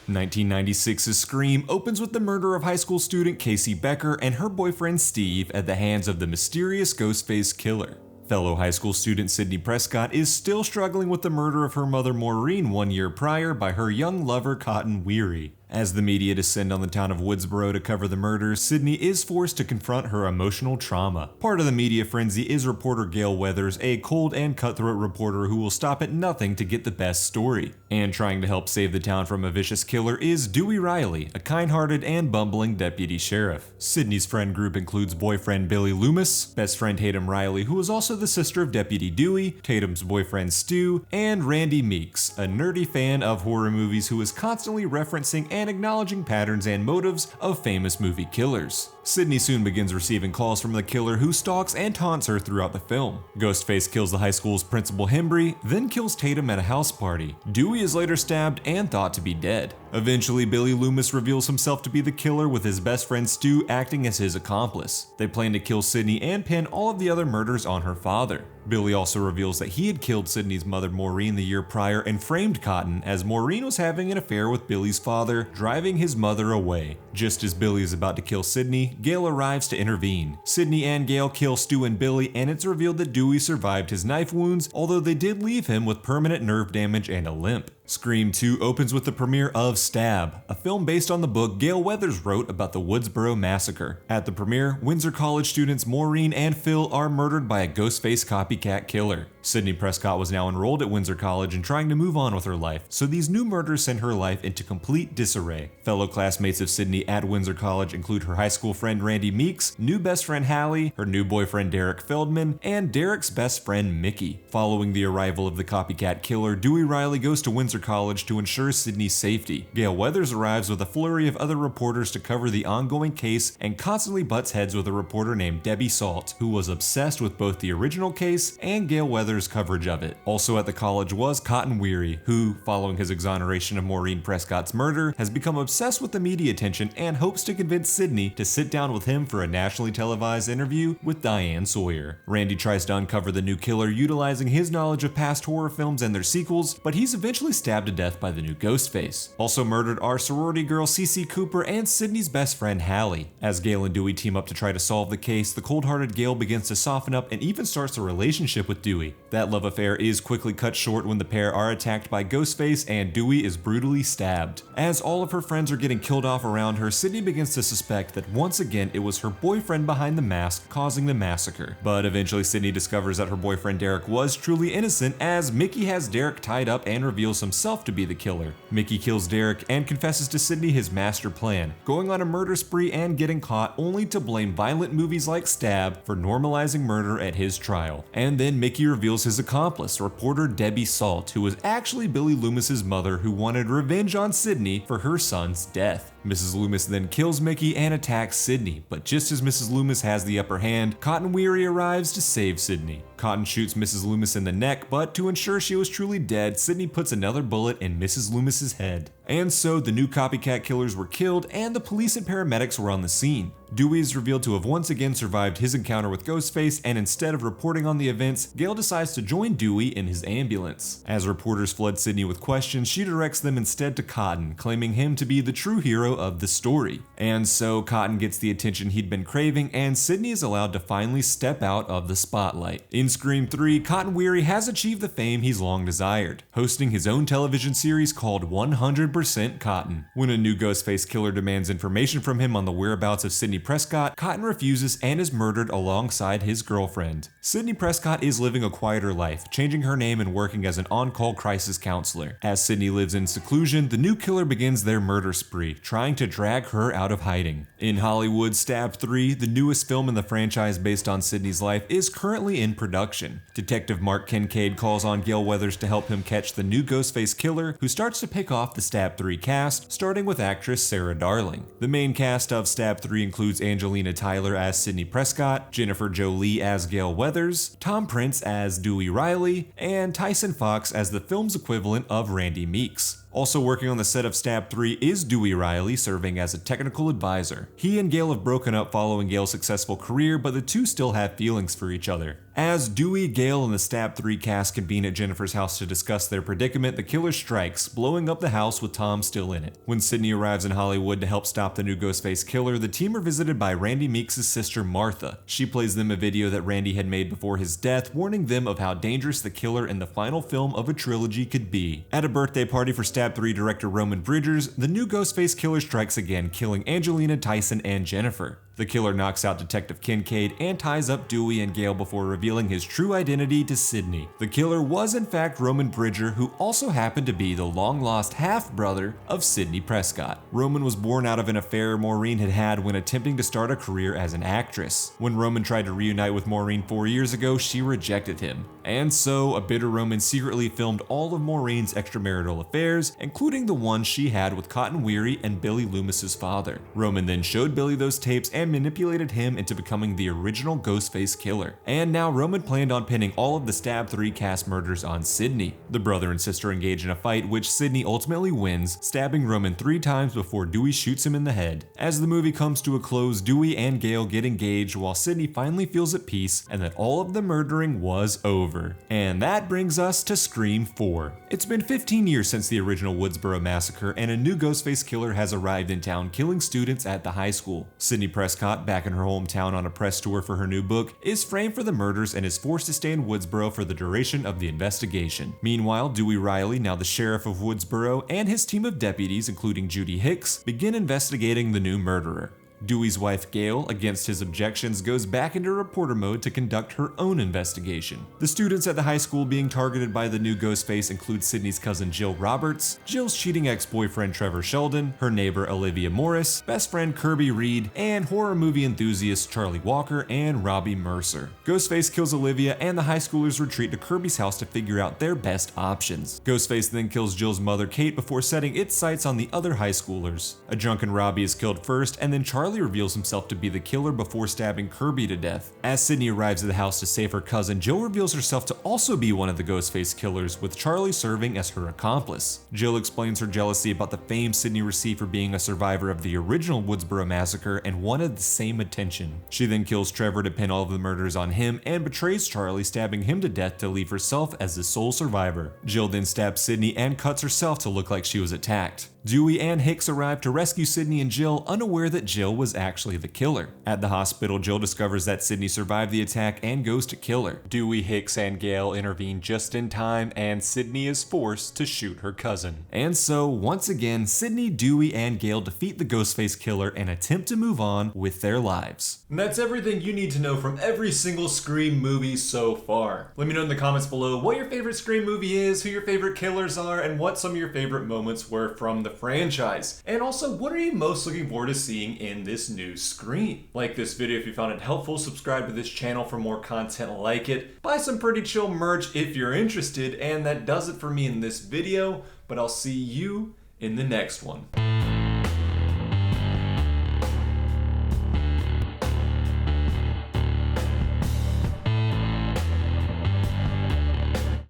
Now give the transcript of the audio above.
1996's Scream opens with the murder of high school student Casey Becker and her boyfriend Steve at the hands of the mysterious Ghostface killer. Fellow high school student Sidney Prescott is still struggling with the murder of her mother Maureen 1 year prior by her young lover Cotton Weary. As the media descend on the town of Woodsboro to cover the murders, Sidney is forced to confront her emotional trauma. Part of the media frenzy is reporter Gale Weathers, a cold and cutthroat reporter who will stop at nothing to get the best story. And trying to help save the town from a vicious killer is Dewey Riley, a kind-hearted and bumbling deputy sheriff. Sidney's friend group includes boyfriend Billy Loomis, best friend Tatum Riley, who is also the sister of Deputy Dewey, Tatum's boyfriend Stu, and Randy Meeks, a nerdy fan of horror movies who is constantly referencing and acknowledging patterns and motives of famous movie killers. Sidney soon begins receiving calls from the killer who stalks and taunts her throughout the film. Ghostface kills the high school's principal Hembry, then kills Tatum at a house party. Dewey is later stabbed and thought to be dead. Eventually, Billy Loomis reveals himself to be the killer with his best friend Stu acting as his accomplice. They plan to kill Sidney and pin all of the other murders on her father. Billy also reveals that he had killed Sidney's mother Maureen the year prior and framed Cotton as Maureen was having an affair with Billy's father, driving his mother away. Just as Billy is about to kill Sidney, Gale arrives to intervene. Sidney and Gale kill Stu and Billy, and it's revealed that Dewey survived his knife wounds, although they did leave him with permanent nerve damage and a limp. Scream 2 opens with the premiere of Stab, a film based on the book Gale Weathers wrote about the Woodsboro Massacre. At the premiere, Windsor College students Maureen and Phil are murdered by a Ghostface copycat killer. Sidney Prescott was now enrolled at Windsor College and trying to move on with her life, so these new murders send her life into complete disarray. Fellow classmates of Sidney at Windsor College include her high school friend Randy Meeks, new best friend Hallie, her new boyfriend Derek Feldman, and Derek's best friend Mickey. Following the arrival of the copycat killer, Dewey Riley goes to Windsor College to ensure Sidney's safety. Gale Weathers arrives with a flurry of other reporters to cover the ongoing case and constantly butts heads with a reporter named Debbie Salt, who was obsessed with both the original case and Gale Weathers' coverage of it. Also at the college was Cotton Weary, who, following his exoneration of Maureen Prescott's murder, has become obsessed with the media attention and hopes to convince Sidney to sit down with him for a nationally televised interview with Diane Sawyer. Randy tries to uncover the new killer utilizing his knowledge of past horror films and their sequels, but he's eventually stabbed to death by the new Ghostface. Also murdered are sorority girl Cece Cooper and Sidney's best friend Hallie. As Gale and Dewey team up to try to solve the case, the cold-hearted Gale begins to soften up and even starts a relationship with Dewey. That love affair is quickly cut short when the pair are attacked by Ghostface and Dewey is brutally stabbed. As all of her friends are getting killed off around her, Sidney begins to suspect that once again it was her boyfriend behind the mask causing the massacre. But eventually Sidney discovers that her boyfriend Derek was truly innocent, as Mickey has Derek tied up and reveals himself to be the killer. Mickey kills Derek and confesses to Sidney his master plan, going on a murder spree and getting caught, only to blame violent movies like Stab for normalizing murder at his trial. And then Mickey reveals his accomplice, reporter Debbie Salt, who was actually Billy Loomis's mother who wanted revenge on Sidney for her son's death. Mrs. Loomis then kills Mickey and attacks Sidney, but just as Mrs. Loomis has the upper hand, Cotton Weary arrives to save Sidney. Cotton shoots Mrs. Loomis in the neck, but to ensure she was truly dead, Sidney puts another bullet in Mrs. Loomis's head. And so the new copycat killers were killed and the police and paramedics were on the scene. Dewey is revealed to have once again survived his encounter with Ghostface, and instead of reporting on the events, Gale decides to join Dewey in his ambulance. As reporters flood Sidney with questions, she directs them instead to Cotton, claiming him to be the true hero of the story. And so Cotton gets the attention he'd been craving, and Sidney is allowed to finally step out of the spotlight. In Scream 3, Cotton Weary has achieved the fame he's long desired, hosting his own television series called 100% Cotton. When a new Ghostface killer demands information from him on the whereabouts of Sidney Prescott, Cotton refuses and is murdered alongside his girlfriend. Sidney Prescott is living a quieter life, changing her name and working as an on-call crisis counselor. As Sidney lives in seclusion, the new killer begins their murder spree, trying to drag her out of hiding. In Hollywood, Stab 3, the newest film in the franchise based on Sidney's life, is currently in production. Detective Mark Kincaid calls on Gale Weathers to help him catch the new Ghostface killer, who starts to pick off the Stab 3 cast, starting with actress Sarah Darling. The main cast of Stab 3 includes Angelina Tyler as Sidney Prescott, Jennifer Jolie as Gale Weathers, Tom Prince as Dewey Riley, and Tyson Fox as the film's equivalent of Randy Meeks. Also working on the set of Stab 3 is Dewey Riley, serving as a technical advisor. He and Gale have broken up following Gale's successful career, but the two still have feelings for each other. As Dewey, Gale, and the Stab 3 cast convene at Jennifer's house to discuss their predicament, the killer strikes, blowing up the house with Tom still in it. When Sidney arrives in Hollywood to help stop the new Ghostface killer, the team are visited by Randy Meeks' sister Martha. She plays them a video that Randy had made before his death, warning them of how dangerous the killer in the final film of a trilogy could be. At a birthday party for Stab 3 director Roman Bridgers, the new Ghostface killer strikes again, killing Angelina, Tyson, and Jennifer. The killer knocks out Detective Kincaid and ties up Dewey and Gale before revealing his true identity to Sidney. The killer was in fact Roman Bridger, who also happened to be the long-lost half-brother of Sidney Prescott. Roman was born out of an affair Maureen had had when attempting to start a career as an actress. When Roman tried to reunite with Maureen 4 years ago, she rejected him. And so, a bitter Roman secretly filmed all of Maureen's extramarital affairs, including the one she had with Cotton Weary and Billy Loomis's father. Roman then showed Billy those tapes and manipulated him into becoming the original Ghostface killer. And now Roman planned on pinning all of the Stab 3 cast murders on Sidney. The brother and sister engage in a fight, which Sidney ultimately wins, stabbing Roman 3 times before Dewey shoots him in the head. As the movie comes to a close, Dewey and Gale get engaged while Sidney finally feels at peace and that all of the murdering was over. And that brings us to Scream 4. It's been 15 years since the original Woodsboro massacre, and a new Ghostface killer has arrived in town, killing students at the high school. Sidney Prescott, back in her hometown on a press tour for her new book, is framed for the murders and is forced to stay in Woodsboro for the duration of the investigation. Meanwhile, Dewey Riley, now the sheriff of Woodsboro, and his team of deputies, including Judy Hicks, begin investigating the new murderer. Dewey's wife Gale, against his objections, goes back into reporter mode to conduct her own investigation. The students at the high school being targeted by the new Ghostface include Sidney's cousin Jill Roberts, Jill's cheating ex-boyfriend Trevor Sheldon, her neighbor Olivia Morris, best friend Kirby Reed, and horror movie enthusiasts Charlie Walker and Robbie Mercer. Ghostface kills Olivia, and the high schoolers retreat to Kirby's house to figure out their best options. Ghostface then kills Jill's mother Kate before setting its sights on the other high schoolers. A drunken Robbie is killed first, and then Charlie reveals himself to be the killer before stabbing Kirby to death. As Sidney arrives at the house to save her cousin, Jill reveals herself to also be one of the Ghostface killers, with Charlie serving as her accomplice. Jill explains her jealousy about the fame Sidney received for being a survivor of the original Woodsboro massacre and wanted the same attention. She then kills Trevor to pin all of the murders on him and betrays Charlie, stabbing him to death to leave herself as the sole survivor. Jill then stabs Sidney and cuts herself to look like she was attacked. Dewey and Hicks arrive to rescue Sidney and Jill, unaware that Jill was actually the killer. At the hospital, Jill discovers that Sidney survived the attack and goes to kill her. Dewey, Hicks, and Gale intervene just in time, and Sidney is forced to shoot her cousin. And so, once again, Sidney, Dewey, and Gale defeat the Ghostface killer and attempt to move on with their lives. And that's everything you need to know from every single Scream movie so far. Let me know in the comments below what your favorite Scream movie is, who your favorite killers are, and what some of your favorite moments were from the franchise. And also, what are you most looking forward to seeing in this new Scream? Like this video if you found it helpful, subscribe to this channel for more content like it, buy some pretty chill merch if you're interested, and that does it for me in this video, but I'll see you in the next one.